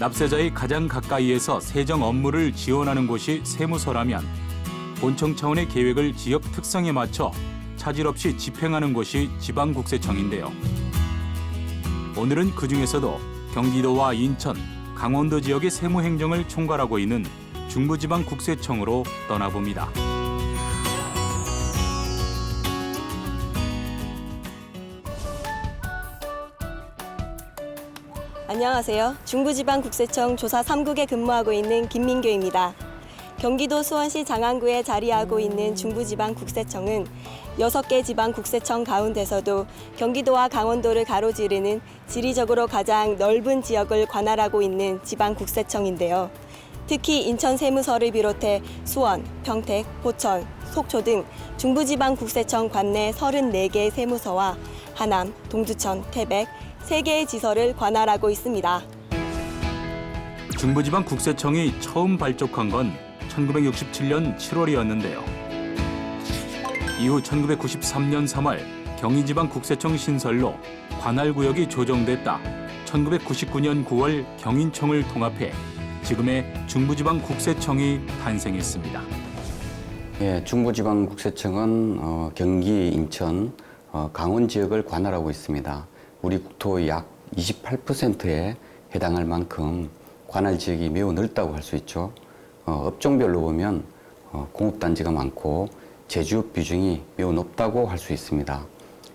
납세자의 가장 가까이에서 세정 업무를 지원하는 곳이 세무서라면 본청 차원의 계획을 지역 특성에 맞춰 차질 없이 집행하는 곳이 지방국세청인데요. 오늘은 그중에서도 경기도와 인천, 강원도 지역의 세무 행정을 총괄하고 있는 중부지방국세청으로 떠나봅니다. 안녕하세요. 중부지방국세청 조사 3국에 근무하고 있는 김민교입니다. 경기도 수원시 장안구에 자리하고 있는 중부지방국세청은 6개 지방국세청 가운데서도 경기도와 강원도를 가로지르는 지리적으로 가장 넓은 지역을 관할하고 있는 지방국세청인데요. 특히 인천 세무서를 비롯해 수원, 평택, 포천, 속초 등 중부지방국세청 관내 34개의 세무서와 하남, 동두천, 태백, 3개의 지서를 관할하고 있습니다. 중부지방국세청이 처음 발족한 건 1967년 7월이었는데요. 이후 1993년 3월 경인지방국세청 신설로 관할구역이 조정됐다 1999년 9월 경인청을 통합해 지금의 중부지방국세청이 탄생했습니다. 예, 중부지방국세청은 경기, 인천, 강원 지역을 관할하고 있습니다. 우리 국토의 약 28%에 해당할 만큼 관할 지역이 매우 넓다고 할 수 있죠. 업종별로 보면 공업단지가 많고 제조업 비중이 매우 높다고 할 수 있습니다.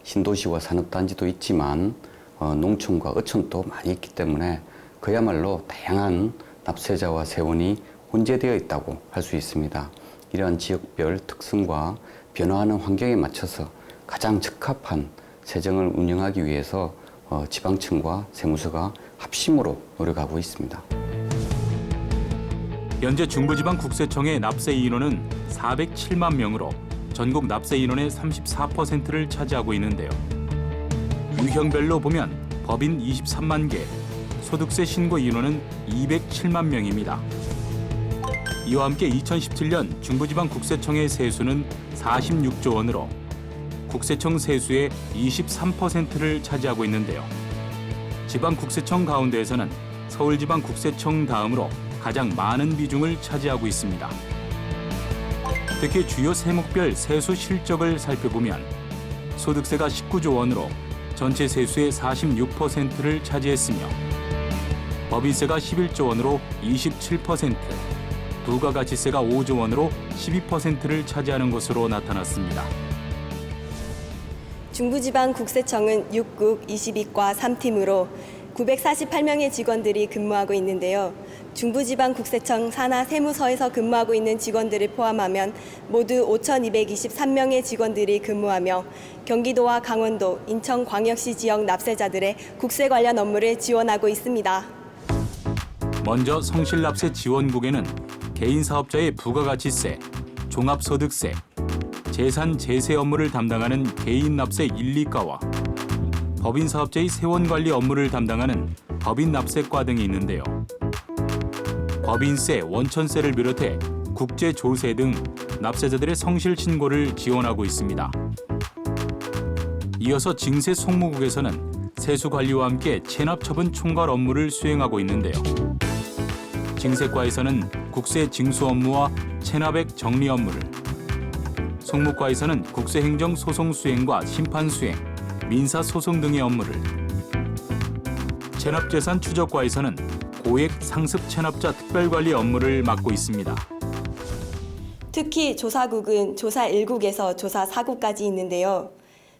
신도시와 산업단지도 있지만 농촌과 어촌도 많이 있기 때문에 그야말로 다양한 납세자와 세원이 혼재되어 있다고 할 수 있습니다. 이러한 지역별 특성과 변화하는 환경에 맞춰서 가장 적합한 세정을 운영하기 위해서 지방청과 세무서가 합심으로 노력하고 있습니다. 현재 중부지방국세청의 납세 인원은 407만 명으로 전국 납세 인원의 34%를 차지하고 있는데요. 유형별로 보면 법인 23만 개, 소득세 신고 인원은 207만 명입니다. 이와 함께 2017년 중부지방국세청의 세수는 46조 원으로 국세청 세수의 23%를 차지하고 있는데요. 지방국세청 가운데에서는 서울지방국세청 다음으로 가장 많은 비중을 차지하고 있습니다. 특히 주요 세목별 세수 실적을 살펴보면 소득세가 19조 원으로 전체 세수의 46%를 차지했으며 법인세가 11조 원으로 27%, 부가가치세가 5조 원으로 12%를 차지하는 것으로 나타났습니다. 중부지방국세청은 6국 22과 3팀으로 948명의 직원들이 근무하고 있는데요. 중부지방국세청 산하 세무서에서 근무하고 있는 직원들을 포함하면 모두 5,223명의 직원들이 근무하며 경기도와 강원도, 인천광역시 지역 납세자들의 국세 관련 업무를 지원하고 있습니다. 먼저 성실납세 지원국에는 개인사업자의 부가가치세, 종합소득세, 재산 제세 업무를 담당하는 개인납세 1, 2과와 법인사업자의 세원관리 업무를 담당하는 법인납세과 등이 있는데요. 법인세, 원천세를 비롯해 국제조세 등 납세자들의 성실 신고를 지원하고 있습니다. 이어서 징세 송무국에서는 세수관리와 함께 체납처분 총괄 업무를 수행하고 있는데요. 징세과에서는 국세 징수 업무와 체납액 정리 업무를, 송무과에서는 국세행정 소송 수행과 심판 수행, 민사 소송 등의 업무를, 체납재산 추적과에서는 고액 상습 체납자 특별관리 업무를 맡고 있습니다. 특히 조사국은 조사 1국에서 조사 4국까지 있는데요.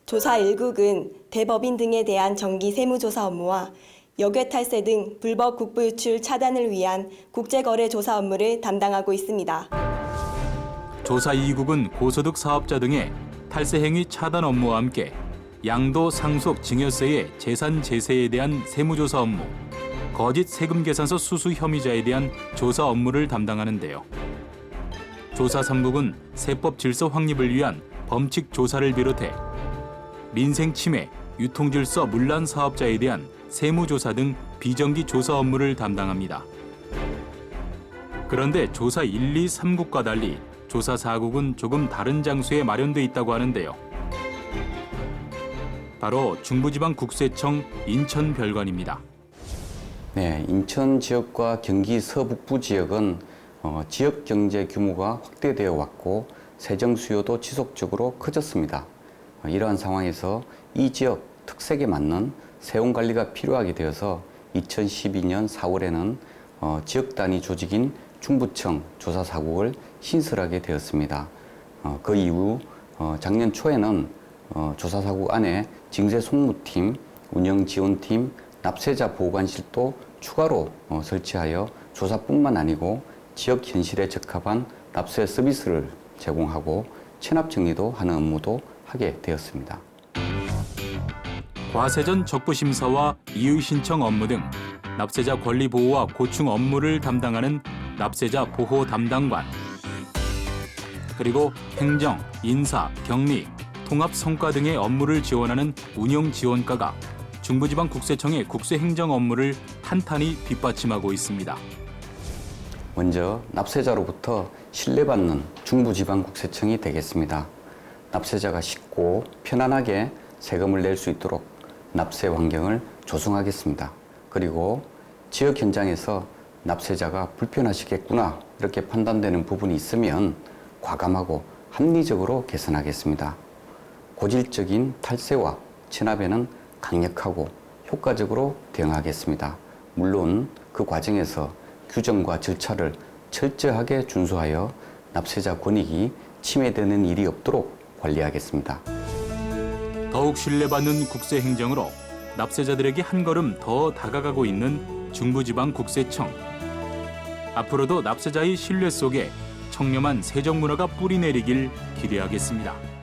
조사 1국은 대법인 등에 대한 정기 세무조사 업무와 역외탈세 등 불법 국부유출 차단을 위한 국제거래 조사 업무를 담당하고 있습니다. 조사 2국은 고소득 사업자 등의 탈세 행위 차단 업무와 함께 양도, 상속, 증여세의 재산 제세에 대한 세무조사 업무, 거짓 세금 계산서 수수 혐의자에 대한 조사 업무를 담당하는데요. 조사 3국은 세법 질서 확립을 위한 범칙 조사를 비롯해 민생 침해, 유통질서 문란 사업자에 대한 세무조사 등 비정기 조사 업무를 담당합니다. 그런데 조사 1, 2, 3국과 달리 조사 4국은 조금 다른 장소에 마련돼 있다고 하는데요. 바로 중부지방국세청 인천별관입니다. 네, 인천 지역과 경기 서북부 지역은 지역 경제 규모가 확대되어 왔고 세정 수요도 지속적으로 커졌습니다. 이러한 상황에서 이 지역 특색에 맞는 세운 관리가 필요하게 되어서 2012년 4월에는 지역 단위 조직인 중부청 조사사국을 신설하게 되었습니다. 그 이후 작년 초에는 조사사국 안에 징세 송무팀, 운영지원팀, 납세자 보관실도 추가로 설치하여 조사뿐만 아니고 지역 현실에 적합한 납세 서비스를 제공하고 체납 정리도 하는 업무도 하게 되었습니다. 과세전 적부심사와 이의 신청 업무 등 납세자 권리 보호와 고충 업무를 담당하는 납세자 보호 담당관, 그리고 행정, 인사, 격리, 통합 성과 등의 업무를 지원하는 운영 지원과가 중부지방국세청의 국세행정 업무를 탄탄히 뒷받침하고 있습니다. 먼저 납세자로부터 신뢰받는 중부지방국세청이 되겠습니다. 납세자가 쉽고 편안하게 세금을 낼 수 있도록 납세 환경을 조성하겠습니다. 그리고 지역 현장에서 납세자가 불편하시겠구나 이렇게 판단되는 부분이 있으면 과감하고 합리적으로 개선하겠습니다. 고질적인 탈세와 체납에는 강력하고 효과적으로 대응하겠습니다. 물론 그 과정에서 규정과 절차를 철저하게 준수하여 납세자 권익이 침해되는 일이 없도록 관리하겠습니다. 더욱 신뢰받는 국세행정으로 납세자들에게 한 걸음 더 다가가고 있는 중부지방국세청. 앞으로도 납세자의 신뢰 속에 청렴한 세정문화가 뿌리내리길 기대하겠습니다.